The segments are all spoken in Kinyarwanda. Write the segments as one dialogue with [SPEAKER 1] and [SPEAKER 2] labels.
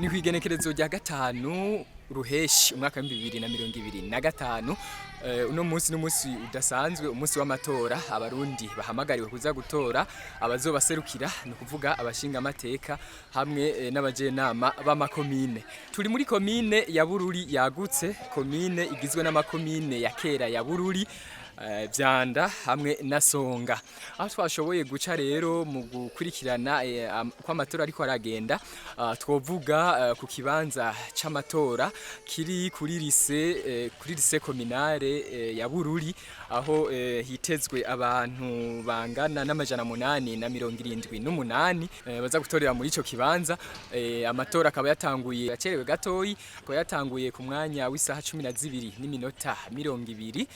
[SPEAKER 1] ni kwigenekerezo rya gatanu ruheshi umwaka wa 2025 uno munsi n'umunsi udasanzwe umunsi w'amatora abarundi bahamagariwe kuza gutora abazobaserukira no kuvuga abashinga amateka hamwe n'abajenama b'amakomine turi muri komine ya Bururi yagutse komine igizwe n'amakomine ya kera ya Bururi Vyanda hamwe na Songa aho twashoboye guca rero mu gukurikirana kwa amatora ariko aragenda twovuga ku kibanza c'amatora kiri kuri lycée communale ya Bururi aho hitezwe abantu bangana n'amajana 878 baza gutorera muri ico kibanza amatora akaba yatanguye yacerewe gatoyi ko yatanguye ku mwanya w'isaha 12:20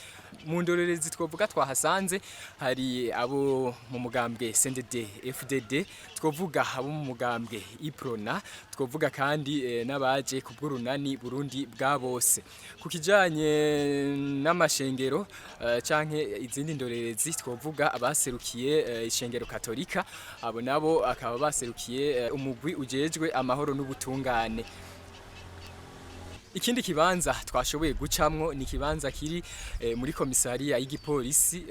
[SPEAKER 1] mu ndorerezi twovuga twahasanze hari abo mu mugambwe CNDD FDD twovuga abo mu mugambwe Iprona twovuga kandi n'abaje ku bw'urunani Burundi bwa bose ku kijanye n'amashengero canke izindi ndorerezi twovuga abaserukiye ishengero katolika abo nabo akaba baserukiye umugwi ujejwe amahoro n'ubutungane. Ikindi kibanza twashoboye gucamwo ni kibanza kiri muri komisariya y'igipolisi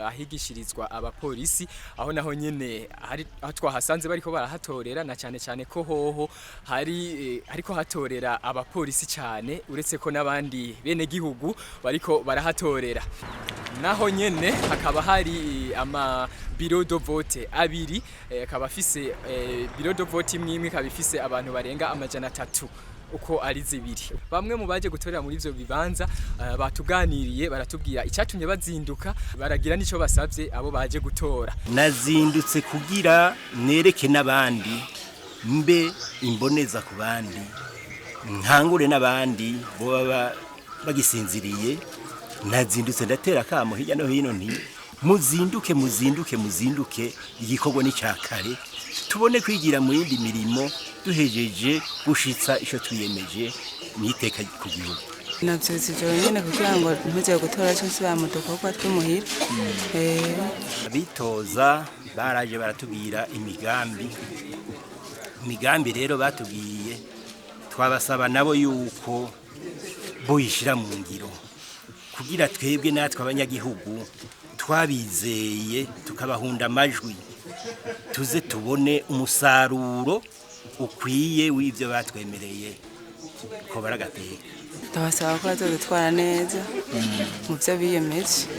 [SPEAKER 1] ahigishirizwa abapolisi aho naho nyene hari twahasanze bariko barahatorera na cyane ko hoho hari ariko hatorera abapolisi cyane uretse ko nabandi bene gihugu bariko barahatorera naho nyene hakaba hari ama bureau de vote abiri akaba afise bureau de vote imwe akaba ifise abantu barenga amajana 3 uko ari zibiri bamwe mu baje gutorera muri ivyo bibanza batuganiriye baratubwira icyatumye bazinduka baragira nico basavye abo baje gutora.
[SPEAKER 2] Nazindutse kugira nereke nabandi mbe imboneza ku bandi nkangure nabandi bo baba bagisinziriye nazindutse ndatera kamo hirya no hino nti muzinduke igikorwa ni cyakare tubone kwigira mu yindi mirimo duhejeje gushitsa ico twiyemeje niteka ku gihugu.
[SPEAKER 3] Navyose nyene kugira ngo ntuze gutora cyo mu dukorwa tw'umuhira
[SPEAKER 2] bitoza baraje baratubwira imigambi rero batubwiye twabasaba nabo yuko boyishira mu ngiro kugira twebwe natwe abanyagihugu twabizeye tukabahunda amajwi tuze tubone umusaruro ukwiye w'ivyo batwemereye ko baragateka.
[SPEAKER 3] Ndabasaba ko bazodutwara neza mu byo biyemeje.